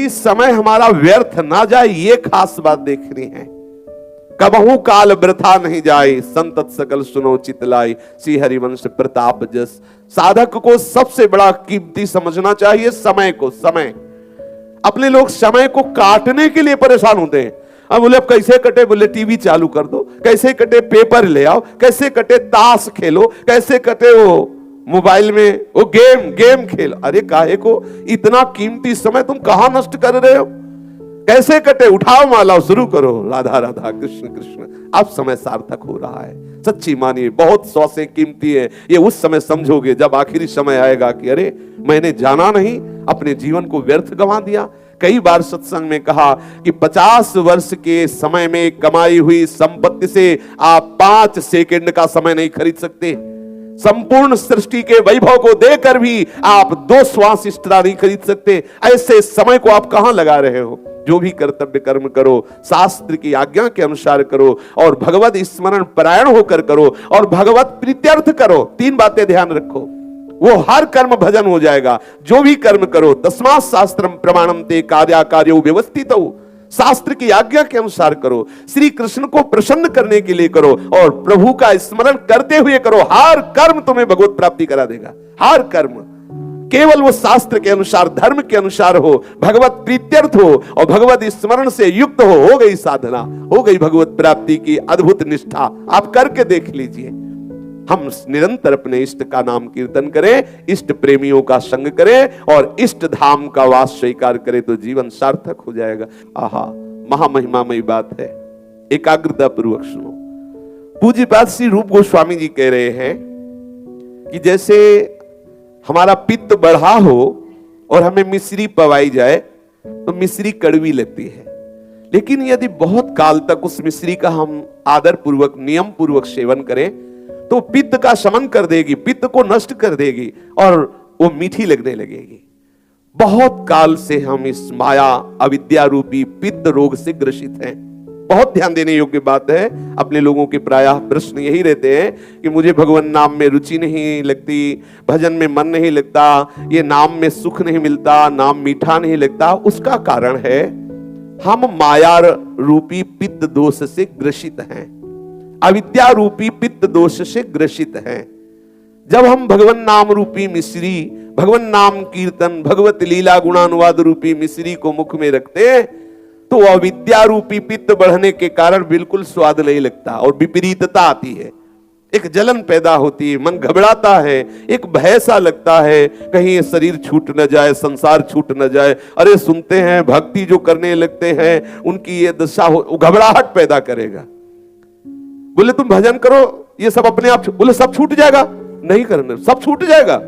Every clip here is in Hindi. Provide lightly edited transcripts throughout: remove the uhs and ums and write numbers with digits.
कि समय हमारा व्यर्थ ना जाए, ये खास बात देखनी है। कबहू काल वृथा नहीं जाए, संतत सकल सुनो चितलाई, श्री हरिवंश प्रताप जस। साधक को सबसे बड़ा कीमती समझना चाहिए समय को। समय, अपने लोग समय को काटने के लिए परेशान होते हैं। अब बोले अब कैसे कटे, बोले टीवी चालू कर दो, कैसे कटे पेपर ले आओ, कैसे कटे ताश खेलो, कैसे कटे वो मोबाइल में वो गेम खेलो। अरे काहे को इतना कीमती समय तुम कहां नष्ट कर रहे हो? कैसे कटे, उठाओ माला शुरू करो, राधा राधा कृष्ण कृष्ण। अब समय सार्थक हो रहा है। सच्ची मानिए, बहुत सौसे कीमती है। ये उस समय समझोगे जब आखिरी समय आएगा कि अरे मैंने जाना नहीं, अपने जीवन को व्यर्थ गंवा दिया। कई बार सत्संग में कहा कि 50 वर्ष के समय में कमाई हुई संपत्ति से आप 5 सेकंड का समय नहीं खरीद सकते। संपूर्ण सृष्टि के वैभव को देकर भी आप 2 श्वास एक्स्ट्रा नहीं खरीद सकते। ऐसे समय को आप कहां लगा रहे हो? जो भी कर्तव्य कर्म करो, शास्त्र की आज्ञा के अनुसार करो और भगवत स्मरण परायण होकर करो और भगवत प्रीत्यर्थ करो। 3 बातें ध्यान रखो, वो हर कर्म भजन हो जाएगा। जो भी कर्म करो, तस्मात् शास्त्रम प्रमाणम ते कार्याकार्यो व्यवस्थितौ, शास्त्र की आज्ञा के अनुसार करो, श्री कृष्ण को प्रसन्न करने के लिए करो और प्रभु का स्मरण करते हुए करो। हर कर्म तुम्हें भगवत प्राप्ति करा देगा। हर कर्म केवल वो शास्त्र के अनुसार, धर्म के अनुसार हो, भगवत प्रीत्यर्थ हो और भगवत स्मरण से युक्त हो गई साधना, हो गई भगवत प्राप्ति की अद्भुत निष्ठा। आप करके देख लीजिए। हम निरंतर अपने इष्ट का नाम कीर्तन करें, इष्ट प्रेमियों का संग करें और इष्ट धाम का वास स्वीकार करें तो जीवन सार्थक हो जाएगा। आहा, महामहिमामयी बात है। एकाग्रता पूर्वक सुनो। पूज्यपाद श्री रूप गोस्वामी जी कह रहे हैं कि जैसे हमारा पित्त बढ़ा हो और हमें मिश्री पवाई जाए तो मिश्री कड़वी लगती है, लेकिन यदि बहुत काल तक उस मिश्री का हम आदर पूर्वक, नियम पूर्वक सेवन करें तो पित्त का शमन कर देगी, पित्त को नष्ट कर देगी और वो मीठी लगने लगेगी। बहुत काल से हम इस माया अविद्या रूपी पित्त रोग से ग्रसित हैं। बहुत ध्यान देने योग्य बात है। अपने लोगों के प्रायः प्रश्न यही रहते हैं कि मुझे भगवान नाम में रुचि नहीं लगती, भजन में मन नहीं लगता, ये नाम में सुख नहीं मिलता, नाम मीठा नहीं लगता। उसका कारण है हम माया रूपी पित्त दोष से ग्रसित हैं, अविद्या रूपी पित्त दोष से ग्रसित हैं। जब हम भगवान नाम रूपी मिश्री, भगवान नाम कीर्तन, भगवत लीला गुणानुवाद रूपी मिश्री को मुख में रखते हैं तो अविद्या रूपी पित्त बढ़ने के कारण बिल्कुल स्वाद नहीं लगता और विपरीतता आती है। एक जलन पैदा होती है, मन घबराता है, एक भय सा लगता है कहीं ये शरीर छूट न जाए, संसार छूट न जाए। अरे सुनते हैं भक्ति जो करने लगते हैं उनकी ये दशा हो, घबराहट पैदा करेगा। बोले तुम भजन करो, ये सब अपने आप, बोले सब छूट जाएगा, नहीं करना, सब छूट जाएगा।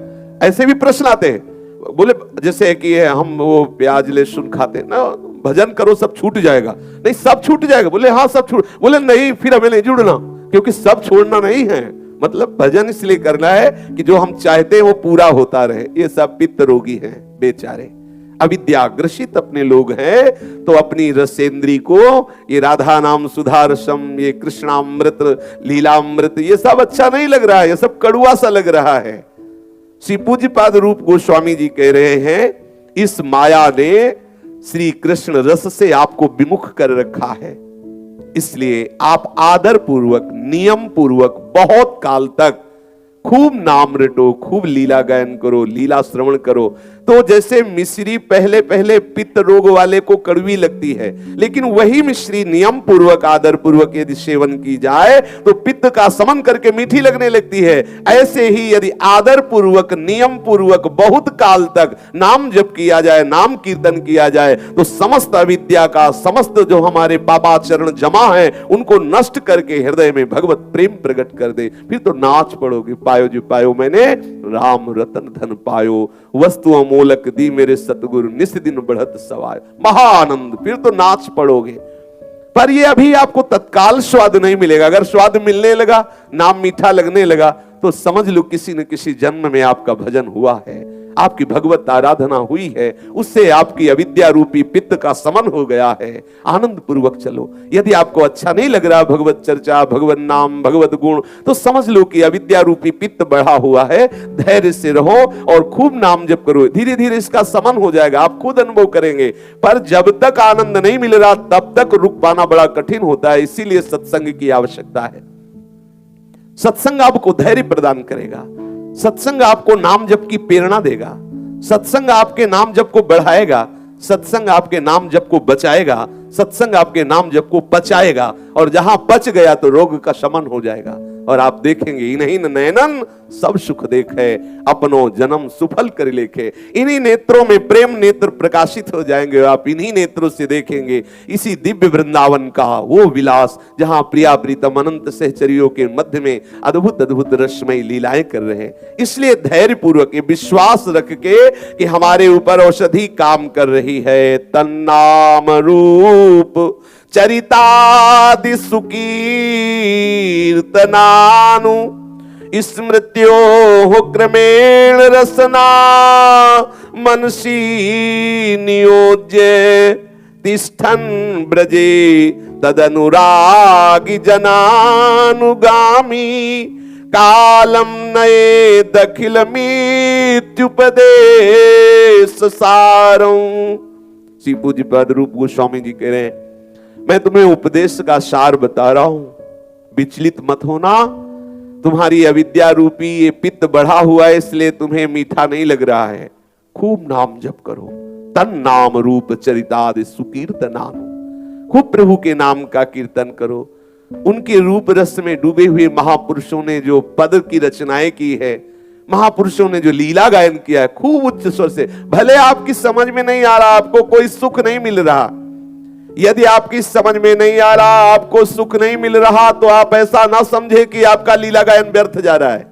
ऐसे भी प्रश्न आते हैं। बोले जैसे कि हम वो प्याज लहसुन खाते ना, भजन करो सब छूट जाएगा। नहीं, सब छूट जाएगा। बोले हाँ सब छूट, बोले नहीं फिर हमें नहीं जुड़ना, क्योंकि सब छोड़ना नहीं है। मतलब भजन इसलिए करना है कि जो हम चाहते हैं वो पूरा होता रहे। ये सब पित्त रोगी हैं बेचारे, अविद्याग्रसित अपने लोग हैं। तो अपनी रसेंद्री को ये राधा नाम सुधा रसम, ये कृष्णामृत, लीलामृत, ये सब अच्छा नहीं लग रहा है, ये सब कड़ुआ सा लग रहा है। श्री पूज्यपाद रूप गोस्वामी जी कह रहे हैं इस माया ने श्री कृष्ण रस से आपको विमुख कर रखा है, इसलिए आप आदर पूर्वक, नियम पूर्वक बहुत काल तक खूब नाम रटो, खूब लीला गायन करो, लीला श्रवण करो। तो जैसे मिश्री पहले पहले पित्त रोग वाले को कड़वी लगती है, लेकिन वही मिश्री नियम पूर्वक, आदर पूर्वक यदि सेवन की जाए तो पित्त का समन करके मीठी लगने लगती है। ऐसे ही यदि आदर पूर्वक, नियम पूर्वक बहुत काल तक नाम जप किया जाए, नाम कीर्तन किया जाए तो समस्त अविद्या का, समस्त जो हमारे पापाचरण जमा है उनको नष्ट करके हृदय में भगवत प्रेम प्रकट कर दे। फिर तो नाच पड़ोगे, पायो जो पायो मैंने राम रतन धन पायो, वस्तु अमोलक दी मेरे सतगुरु, निस दिन बढ़त सवाय, महाआनंद। फिर तो नाच पड़ोगे। पर ये अभी आपको तत्काल स्वाद नहीं मिलेगा। अगर स्वाद मिलने लगा, नाम मीठा लगने लगा तो समझ लो किसी न किसी जन्म में आपका भजन हुआ है, आपकी भगवत आराधना हुई है, उससे आपकी अविद्या रूपी पित्त का समन हो गया है। आनंद पूर्वक चलो। यदि आपको अच्छा नहीं लग रहा भगवत चर्चा, भगवत नाम, भगवत गुण, तो समझ लो कि अविद्या रूपी पित्त बढ़ा हुआ है। धैर्य से रहो और खूब नाम जप करो, धीरे धीरे इसका समन हो जाएगा, आप खुद अनुभव करेंगे। पर जब तक आनंद नहीं मिल रहा तब तक रुक पाना बड़ा कठिन होता है, इसीलिए सत्संग की आवश्यकता है। सत्संग आपको धैर्य प्रदान करेगा, सत्संग आपको नाम जप की प्रेरणा देगा, सत्संग आपके नाम जप को बढ़ाएगा, सत्संग आपके नाम जप को बचाएगा, सत्संग आपके नाम जप को पचाएगा, और जहां पच गया तो रोग का शमन हो जाएगा। और आप देखेंगे इन्हीं नयनन सब सुख देखे, अपनो जन्म सुफल कर लेखे। इन्हीं नेत्रों में प्रेम नेत्र प्रकाशित हो जाएंगे, आप इन्हीं नेत्रों से देखेंगे इसी दिव्य वृंदावन का वो विलास जहां प्रिया प्रीतम अनंत सहचरियों के मध्य में अद्भुत अद्भुत रसमयी लीलाएं कर रहे हैं। इसलिए धैर्य पूर्वक विश्वास रख के कि हमारे ऊपर औषधि काम कर रही है। तन्नाम रूप चरितादि सुकीर्तनानु स्मृत्यो क्रमेण रसना मनसी नियोज्य तिष्ठन् ब्रजे तदनुरागी जनानुगामी कालम नये दखिलमीत्युपदेश सारं। श्री पूज्यपाद रूप गोस्वामी जी कह रहे हैं, मैं तुम्हें उपदेश का सार बता रहा हूं, विचलित मत होना। तुम्हारी अविद्या रूपी ये पित्त बढ़ा हुआ है, इसलिए तुम्हें मीठा नहीं लग रहा है। खूब नाम जप करो, तन नाम रूप चरितादि सुकीर्तनानु। खूब प्रभु के नाम का कीर्तन करो। उनके रूप रस में डूबे हुए महापुरुषों ने जो पद की रचनाएं की है, महापुरुषों ने जो लीला गायन किया है, खूब उच्च स्वर से। भले आपकी समझ में नहीं आ रहा, आपको कोई सुख नहीं मिल रहा, यदि आपकी समझ में नहीं आ रहा, आपको सुख नहीं मिल रहा, तो आप ऐसा ना समझे कि आपका लीला गायन व्यर्थ जा रहा है।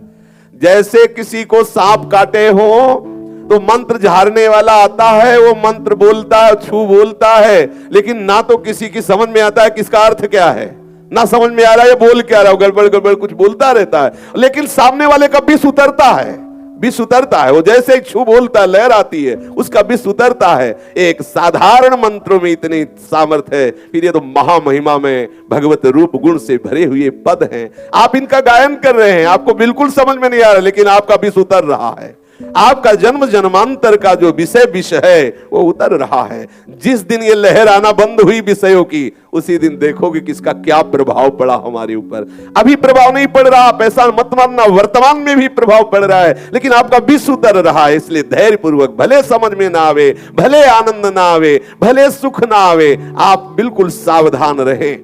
जैसे किसी को सांप काटे हो तो मंत्र झाड़ने वाला आता है, वो मंत्र बोलता है, छू बोलता है, लेकिन ना तो किसी की समझ में आता है किसका अर्थ क्या है, ना समझ में आ रहा है ये बोल क्या रहा है, गड़बड़ गड़बड़ कुछ बोलता रहता है। लेकिन सामने वाले का विष उतरता है, विष उतरता है। वो जैसे ही छू बोलता है, लहर आती है, उसका विष उतरता है। एक साधारण मंत्रों में इतनी सामर्थ्य है, फिर ये तो महामहिमा में भगवत रूप गुण से भरे हुए पद हैं। आप इनका गायन कर रहे हैं, आपको बिल्कुल समझ में नहीं आ रहा, लेकिन आपका विष उतर रहा है। आपका जन्म जन्मांतर का जो विष है वो उतर रहा है। जिस दिन ये लहर आना बंद हुई विषयों की, उसी दिन देखोगे कि इसका क्या प्रभाव पड़ा हमारे ऊपर। अभी प्रभाव नहीं पड़ रहा, पैसा मत मानना, वर्तमान में भी प्रभाव पड़ रहा है, लेकिन आपका विष उतर रहा है। इसलिए धैर्य पूर्वक, भले समझ में ना आवे, भले आनंद ना आवे, भले सुख ना आवे, आप बिल्कुल सावधान रहें।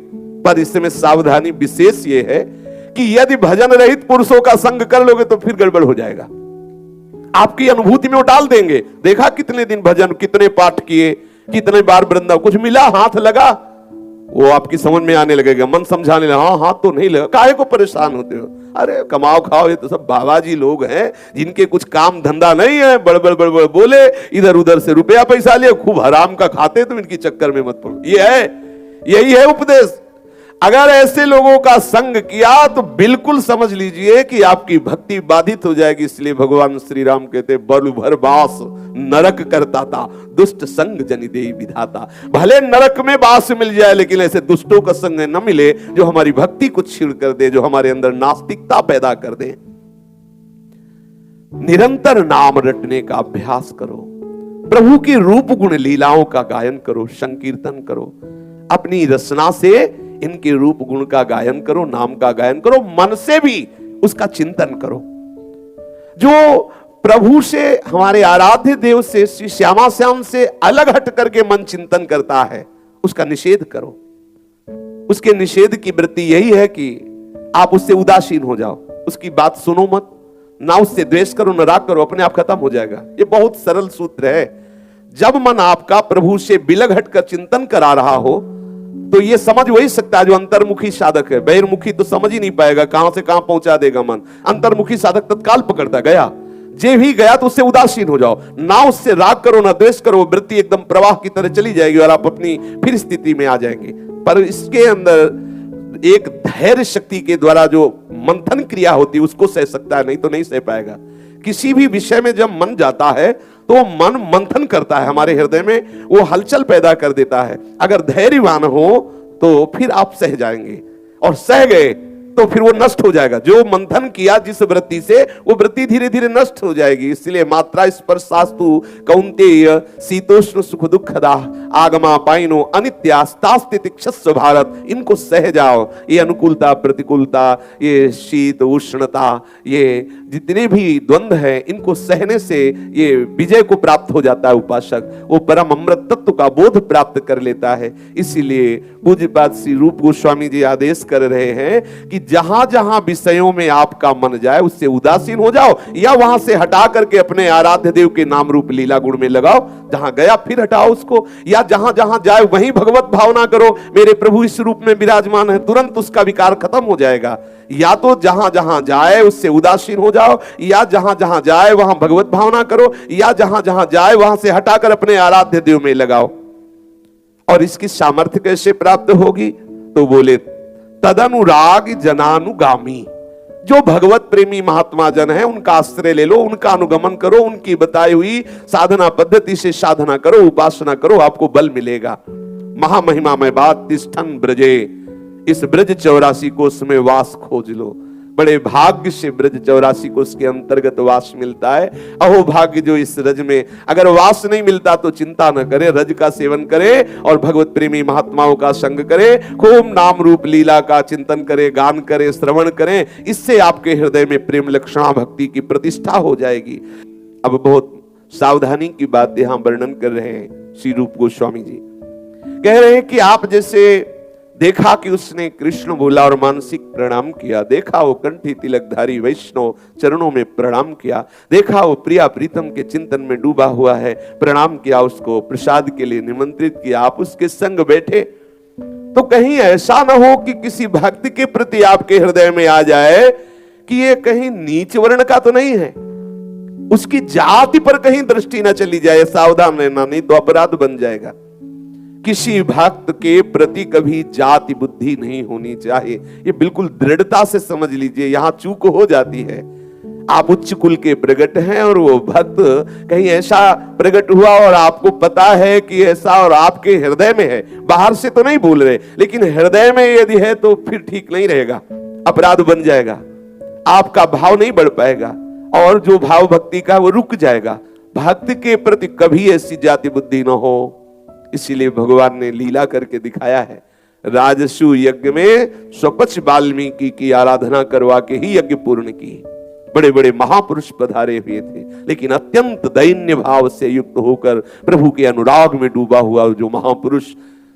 पर इसमें सावधानी विशेष ये है कि यदि भजन रहित पुरुषों का संग कर लोगे तो फिर गड़बड़ हो जाएगा, आपकी अनुभूति में वो डाल देंगे। देखा कितने दिन भजन, कितने पाठ किए, कितने बार वृंदावन, कुछ मिला, हाथ लगा, वो आपकी समझ में आने लगेगा, मन समझाने लगा, हाँ हाथ तो नहीं लगा, काहे को परेशान होते हो, अरे कमाओ खाओ, ये तो सब बाबाजी लोग हैं जिनके कुछ काम धंधा नहीं है, बड़बड़ बड़बड़ बोले, इधर उधर से रुपया पैसा लिए, खूब हराम का खाते, तुम इनकी चक्कर में मत पड़ो। ये है, यही है उपदेश। अगर ऐसे लोगों का संग किया तो बिल्कुल समझ लीजिए कि आपकी भक्ति बाधित हो जाएगी। इसलिए भगवान श्री राम कहते, बरु भर बास नरक करता था, दुष्ट संग जनि देहि विधाता। भले नरक में बास मिल जाए, लेकिन ऐसे दुष्टों का संग न मिले जो हमारी भक्ति को छीण कर दे, जो हमारे अंदर नास्तिकता पैदा कर दे। निरंतर नाम रटने का अभ्यास करो, प्रभु की रूप गुण लीलाओं का गायन करो, संकीर्तन करो, अपनी रचना से इनके रूप गुण का गायन करो, नाम का गायन करो, मन से भी उसका चिंतन करो। जो प्रभु से, हमारे आराध्य देव से, श्री श्यामा श्याम से अलग हट करके मन चिंतन करता है, उसका निषेध करो। उसके निषेध की वृत्ति यही है कि आप उससे उदासीन हो जाओ, उसकी बात सुनो मत, ना उससे द्वेष करो, ना राग करो, अपने आप खत्म हो जाएगा। ये बहुत सरल सूत्र है। जब मन आपका प्रभु से बिलग हटकर चिंतन करा रहा हो, तो ये समझ वही सकता है जो अंतर्मुखी साधक है। बहिर्मुखी तो समझ ही नहीं पाएगा, कहां से कहां पहुंचा देगा मन। अंतर्मुखी साधक तत्काल पकड़ता, गया जे भी गया, तो उससे उदासीन हो जाओ, ना उससे राग करो, ना द्वेष करो, वृत्ति एकदम प्रवाह की तरह चली जाएगी और आप अपनी फिर स्थिति में आ जाएंगे। पर इसके अंदर एक धैर्य शक्ति के द्वारा जो मंथन क्रिया होती है, उसको सह सकता है, नहीं तो नहीं सह पाएगा। किसी भी विषय में जब मन जाता है तो वो मन मंथन करता है, हमारे हृदय में वो हलचल पैदा कर देता है। अगर धैर्यवान हो तो फिर आप सह जाएंगे, और सह गए तो फिर वो नष्ट हो जाएगा। जो मंथन किया जिस वृत्ति से, वो वृत्ति धीरे धीरे नष्ट हो जाएगी। इसलिए मात्रा स्पर्शास्तु कौन्तेय शीतोष्ण सुख दुखदा आगमा पाइनो अनित्यास्तास्ति तिक्षस्व भारत। इनको सह जाओ। ये अनुकूलता प्रतिकूलता, ये शीत उष्णता, ये जितने भी द्वंद्व है, इनको सहने से ये विजय को प्राप्त हो जाता है। उपासक वो परम अमृत तत्व का बोध प्राप्त कर लेता है। इसीलिए पूज्यपाद श्री रूप गोस्वामी जी आदेश कर रहे हैं कि जहां जहां विषयों में आपका मन जाए उससे उदासीन हो जाओ, या वहां से हटा करके अपने आराध्य देव के नाम रूप लीला गुण में लगाओ। जहां गया फिर हटाओ उसको, या जहां जहां जाए वहीं भगवत भावना करो, मेरे प्रभु इस रूप में विराजमान है, तुरंत उसका विकार खत्म हो जाएगा। या तो जहां जहां जाए उससे उदासीन हो जाओ, या जहां जहां जाए वहां भगवत भावना करो, या जहां जहां जाए वहां से हटाकर अपने आराध्य देव में लगाओ। और इसकी सामर्थ्य कैसे प्राप्त होगी? तो बोले तदनुराग जनानुगामी। जो भगवत प्रेमी महात्मा जन है उनका आश्रय ले लो, उनका अनुगमन करो, उनकी बताई हुई साधना पद्धति से साधना करो, उपासना करो, आपको बल मिलेगा। महामहिमा में बात तिष्ठन ब्रजे, इस ब्रज 84 कोष में वास खोज लो। बड़े भाग्य से ब्रज 84 कोष के अंतर्गत वास मिलता है। अहो भाग्य जो इस रज में, अगर वास नहीं मिलता तो चिंता न करे, रज का सेवन करे और भगवत प्रेमी महात्माओं का संग करे, खूब नाम रूप लीला का चिंतन करे, गान करे, श्रवण करे। इससे आपके हृदय में प्रेम लक्षणा भक्ति की प्रतिष्ठा हो जाएगी। अब बहुत सावधानी की बात यहां वर्णन कर रहे हैं श्री रूप गोस्वामी जी। कह रहे हैं कि आप जैसे देखा कि उसने कृष्ण बोला और मानसिक प्रणाम किया, देखा वो कंठी तिलकधारी वैष्णव चरणों में प्रणाम किया, देखा वो प्रिया प्रीतम के चिंतन में डूबा हुआ है, प्रणाम किया, उसको प्रसाद के लिए निमंत्रित किया, आप उसके संग बैठे, तो कहीं ऐसा ना हो कि किसी भक्त के प्रति आपके हृदय में आ जाए कि ये कहीं नीच वर्ण का तो नहीं है, उसकी जाति पर कहीं दृष्टि न चली जाए। सावधान रहना, नहीं तो अपराध बन जाएगा। किसी भक्त के प्रति कभी जाति बुद्धि नहीं होनी चाहिए, ये बिल्कुल दृढ़ता से समझ लीजिए। यहां चूक हो जाती है। आप उच्च कुल के प्रगट हैं और वो भक्त कहीं ऐसा प्रकट हुआ और आपको पता है कि ऐसा, और आपके हृदय में है, बाहर से तो नहीं बोल रहे, लेकिन हृदय में यदि है तो फिर ठीक नहीं रहेगा, अपराध बन जाएगा, आपका भाव नहीं बढ़ पाएगा और जो भाव भक्ति का वो रुक जाएगा। भक्त के प्रति कभी ऐसी जाति बुद्धि न हो। इसीलिए भगवान ने लीला करके दिखाया है। राजसु यज्ञ में स्वपच वाल्मीकि की आराधना करवा के ही यज्ञ पूर्ण की। बड़े बड़े महापुरुष पधारे हुए थे, लेकिन अत्यंत दैन्य भाव से युक्त होकर प्रभु के अनुराग में डूबा हुआ जो महापुरुष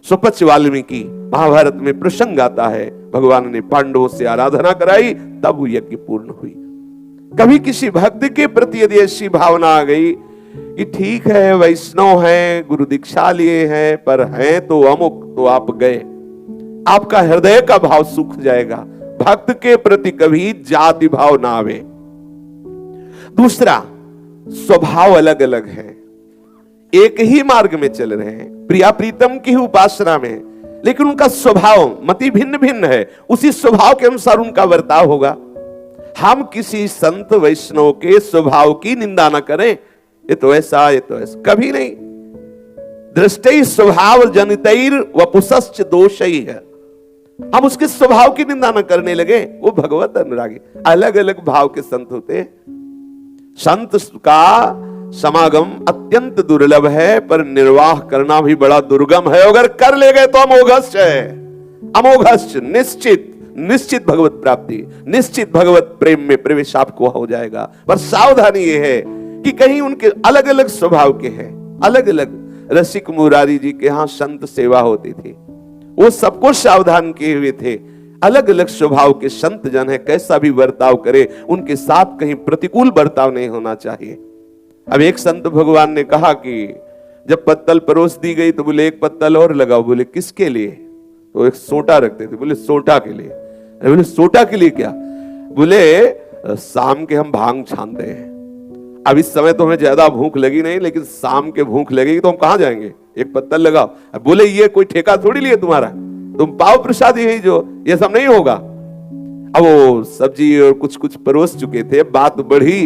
स्वपच वाल्मीकि, महाभारत में प्रसंग आता है, भगवान ने पांडवों से आराधना कराई, तब वो यज्ञ पूर्ण हुई। कभी किसी भक्त के प्रति यदि ऐसी भावना आ गई कि ठीक है वैष्णव है, गुरु दीक्षा लिए हैं, पर हैं तो अमुक, तो आप गए, आपका हृदय का भाव सूख जाएगा। भक्त के प्रति कभी जाति भाव ना आवे। दूसरा, स्वभाव अलग अलग है, एक ही मार्ग में चल रहे हैं, प्रिया प्रीतम की उपासना में, लेकिन उनका स्वभाव मति भिन्न भिन्न है। उसी स्वभाव के अनुसार उनका बर्ताव होगा। हम किसी संत वैष्णव के स्वभाव की निंदा न करें, ये तो ऐसा, ये तो ऐसा, कभी नहीं। दृष्टि स्वभाव जनितैर वपुषश्च दोषई है। हम उसके स्वभाव की निंदा न करने लगे, वो भगवत अनुरागी। अलग अलग भाव के संत होते हैं। संत का समागम अत्यंत दुर्लभ है, पर निर्वाह करना भी बड़ा दुर्गम है। अगर कर ले गए तो अमोघश्च है, अमोघश्च, निश्चित निश्चित भगवत प्राप्ति, निश्चित भगवत प्रेम में प्रवेश आपको हो जाएगा। पर सावधानी यह है कि कहीं उनके अलग अलग स्वभाव के हैं, अलग अलग। रसिक मुरारी जी के यहाँ संत सेवा होती थी, वो सबको सावधान किए हुए थे। अलग अलग स्वभाव के संत जन है, कैसा भी बर्ताव करे उनके साथ कहीं प्रतिकूल बर्ताव नहीं होना चाहिए। अब एक संत भगवान ने कहा कि जब पत्तल परोस दी गई तो बोले एक पत्तल और लगाओ। बोले किसके लिए? तो एक सोटा रखते थे, बोले सोटा के लिए। बोले सोटा के लिए क्या? बोले शाम के हम भांग छानते हैं, अब इस समय तो हमें ज्यादा भूख लगी नहीं, लेकिन शाम के भूख लगेगी तो हम कहां जाएंगे, एक पत्तल लगाओ। अब बोले ये कोई ठेका थोड़ी लिए तुम्हारा, तुम पाओ प्रसाद यही, जो ये सब नहीं होगा। अब वो सब्जी और कुछ कुछ परोस चुके थे, बात बढ़ी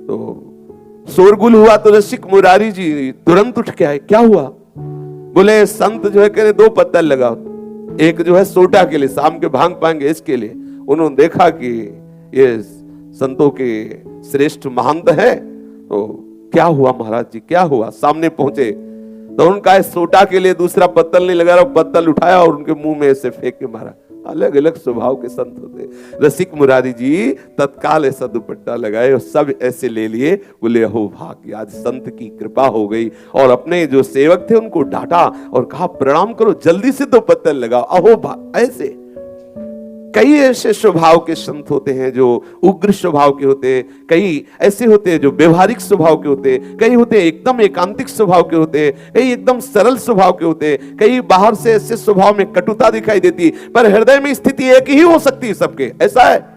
तो शोरगुल हुआ तो रसिक मुरारी जी तुरंत उठ के आए, क्या हुआ? बोले संत जो है कह रहे 2 पत्तल लगाओ, एक जो है सोटा के लिए, शाम के भांग पाएंगे इसके लिए। उन्होंने देखा कि ये संतों के श्रेष्ठ महंत है, तो क्या हुआ महाराज जी, क्या हुआ? सामने पहुंचे तो उनका सोटा के लिए दूसरा पत्तल नहीं लगा रहा, पत्तल उठाया और उनके मुंह में ऐसे फेंक के मारा। अलग अलग स्वभाव के संत होते। रसिक मुरारी जी तत्काल ऐसा दुपट्टा लगाए और सब ऐसे ले लिए, बोले अहो भाग्य, आज संत की कृपा हो गई। और अपने जो सेवक थे उनको डांटा और कहा प्रणाम करो, जल्दी से 2 पत्तल लगाओ। अहो भाग्य, ऐसे कई ऐसे स्वभाव के संत होते हैं जो उग्र स्वभाव के होते हैं, कई ऐसे होते हैं जो व्यवहारिक स्वभाव के होते हैं, कई होते हैं एकदम एकांतिक स्वभाव के होते हैं, कई एकदम सरल स्वभाव के होते हैं, कई बाहर से ऐसे स्वभाव में कटुता दिखाई देती है पर हृदय में स्थिति एक ही हो सकती है सबके, ऐसा है।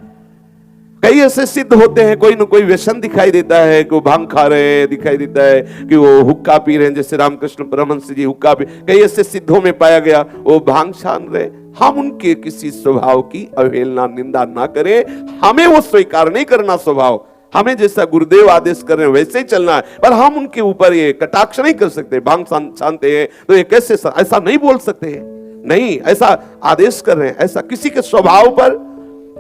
कई ऐसे सिद्ध होते हैं, कोई न कोई व्यसन दिखाई देता है, कोई भांग खा रहे हैं दिखाई देता है, कि वो हुक्का पी रहे हैं, जैसे रामकृष्ण परमहंस जी हुक्का पी, कई ऐसे सिद्धों में पाया गया वो भांग छान रहे। हम उनके किसी स्वभाव की अवहेलना निंदा ना करें, हमें वो स्वीकार नहीं करना स्वभाव, हमें जैसा गुरुदेव आदेश कर रहे हैं वैसे ही चलना है, पर हम उनके ऊपर ये कटाक्ष नहीं कर सकते। भांग छानते हैं तो ये कैसे, ऐसा नहीं बोल सकते हैं, नहीं ऐसा आदेश कर रहे हैं। ऐसा किसी के स्वभाव पर,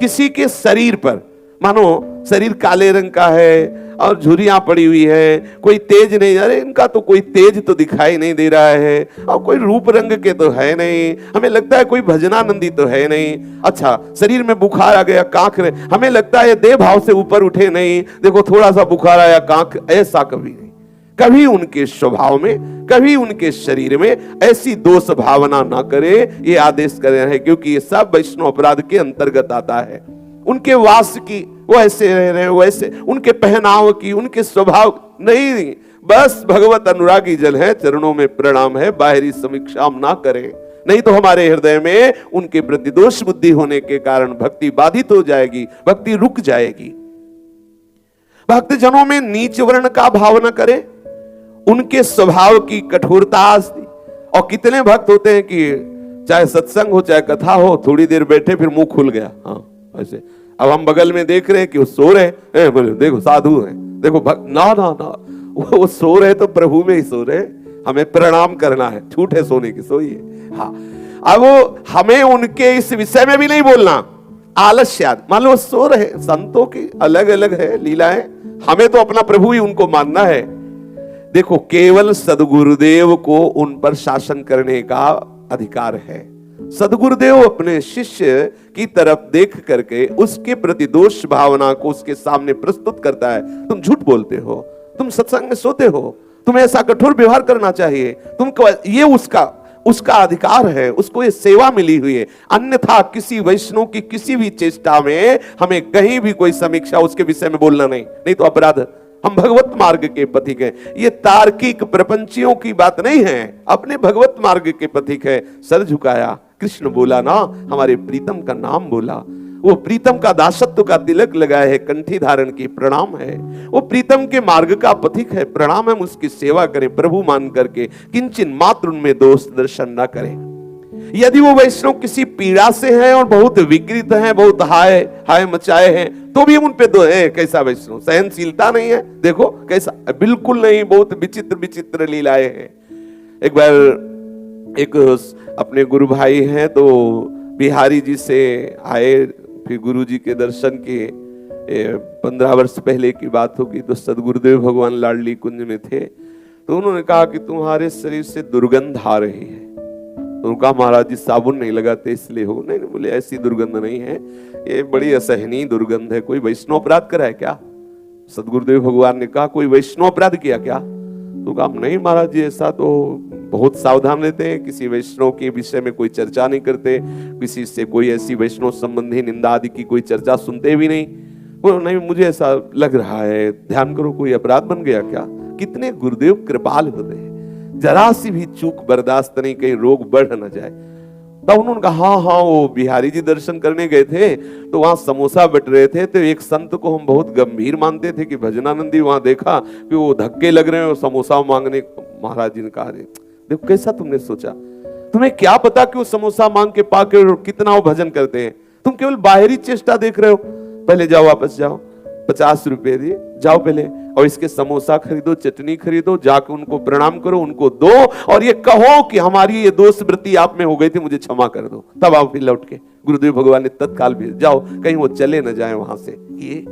किसी के शरीर पर, मानो शरीर काले रंग का है और झुर्रियां पड़ी हुई है, कोई तेज नहीं, अरे इनका तो कोई तेज तो दिखाई नहीं दे रहा है, और कोई रूप रंग के तो है नहीं, हमें लगता है कोई भजनानंदी तो है नहीं। अच्छा शरीर में बुखार आ गया, कांख रहे, हमें लगता है देह भाव से ऊपर उठे नहीं, देखो थोड़ा सा बुखार आया कांख, ऐसा कभी नहीं। कभी उनके स्वभाव में, कभी उनके शरीर में ऐसी दोष भावना ना करे, ये आदेश कर रहे हैं, क्योंकि ये सब वैष्णव अपराध के अंतर्गत आता है। उनके वास की, वो ऐसे रह रहे वैसे, उनके पहनाव की, उनके स्वभाव नहीं, बस भगवत अनुरागी जन है, चरणों में प्रणाम है, बाहरी समीक्षा ना करें, नहीं तो हमारे हृदय में उनके प्रति दोष बुद्धि होने के कारण भक्ति बाधित हो जाएगी, भक्ति रुक जाएगी। भक्त जनों में नीच वर्ण का भाव न करें, उनके स्वभाव की कठोरता। और कितने भक्त होते हैं कि चाहे सत्संग हो चाहे कथा हो, थोड़ी देर बैठे फिर मुंह खुल गया, हाँ ऐसे। अब हम बगल में देख रहे हैं कि वो सो रहे, बोले देखो साधु हैं, देखो ना ना ना, वो सो रहे तो प्रभु में ही सो रहे, हमें प्रणाम करना है, छूट है सोने की, सोइए। हाँ अब वो हमें उनके इस विषय में भी नहीं बोलना, आलस्य, मान लो सो रहे, संतों की अलग अलग है लीलाएं, हमें तो अपना प्रभु ही उनको मानना है। देखो केवल सदगुरुदेव को उन पर शासन करने का अधिकार है। सदगुरुदेव अपने शिष्य की तरफ देख करके उसके प्रति दोष भावना को उसके सामने प्रस्तुत करता है। तुम झूठ बोलते हो, तुम सत्संग में सोते हो, तुम्हें ऐसा कठोर व्यवहार करना चाहिए, तुमको ये उसका अधिकार है, उसको ये सेवा मिली हुई है। अन्यथा किसी वैष्णव की किसी भी चेष्टा में हमें कहीं भी कोई समीक्षा उसके विषय में बोलना नहीं तो अपराध। हम भगवत मार्ग के पथिक हैं, ये तार्किक प्रपंचियों की बात नहीं है, अपने भगवत मार्ग के पथिक है। सर झुकाया, कृष्ण बोला ना, हमारे प्रीतम का नाम बोला, वो प्रीतम का दासत्व का तिलक लगाए है, कंठी धारण की, प्रणाम है, वो प्रीतम के मार्ग का पथिक है, प्रणाम, हम उसकी सेवा करें प्रभु मान करके, किंचन मात्र उनमें दोष दर्शन न करें। यदि वो वैष्णव किसी पीड़ा से हैं और बहुत विकृत हैं, बहुत हाय मचाए हैं, तो भी उन पे दो है, कैसा वैष्णव, सहनशीलता नहीं है, देखो कैसा, बिल्कुल नहीं, बहुत विचित्र विचित्र लीलाएं हैं। एक बार एक अपने गुरु भाई हैं तो बिहारी जी से आए, फिर गुरु जी के दर्शन किए, 15 वर्ष पहले की बात होगी, तो सदगुरुदेव भगवान लाडली कुंज में थे, तो उन्होंने कहा कि तुम्हारे शरीर से दुर्गंध आ रही है। तो उनका महाराज जी साबुन नहीं लगाते इसलिए हो? नहीं बोले ऐसी दुर्गंध नहीं है, ये बड़ी असहनीय दुर्गंध है, कोई वैष्णव अपराध करा है क्या? सदगुरुदेव भगवान ने कहा कोई वैष्णव अपराध किया क्या? तो कहा नहीं महाराज जी, ऐसा तो बहुत सावधान रहते हैं, किसी वैष्णव के विषय में कोई चर्चा नहीं करते, किसी से कोई ऐसी वैष्णव संबंधी निंदा आदि की कोई चर्चा सुनते भी नहीं। वो नहीं, मुझे ऐसा लग रहा है, ध्यान करो कोई अपराध बन गया क्या? कितने गुरुदेव कृपाल होते हैं, जरा सी भी चूक बर्दाश्त नहीं, कहीं रोग बढ़ न जाए। तब उन्होंने कहा हाँ वो बिहारी जी दर्शन करने गए थे तो वहां समोसा बट रहे थे, तो एक संत को हम बहुत गंभीर मानते थे कि भजनानंदी, वहां देखा कि वो धक्के लग रहे हैं समोसा मांगने। महाराज जी ने कहा देखो कैसा तुमने सोचा, तुम्हें क्या पता कि वो समोसा मांग के पाके कितना वो भजन करते हैं, तुम केवल बाहरी चेष्टा देख रहे हो, पहले जाओ वापस जाओ। 50 रुपए दिए, जाओ पहले और इसके समोसा खरीदो, चटनी खरीदो, जाकर उनको प्रणाम करो, उनको दो और ये कहो कि हमारी ये दोष वृत्ति आप में हो गई थी, मुझे क्षमा कर दो। तब आओ फिर लौट के। गुरुदेव भगवान ने तत्काल भी, जाओ कहीं वो चले न जाए वहां से। ये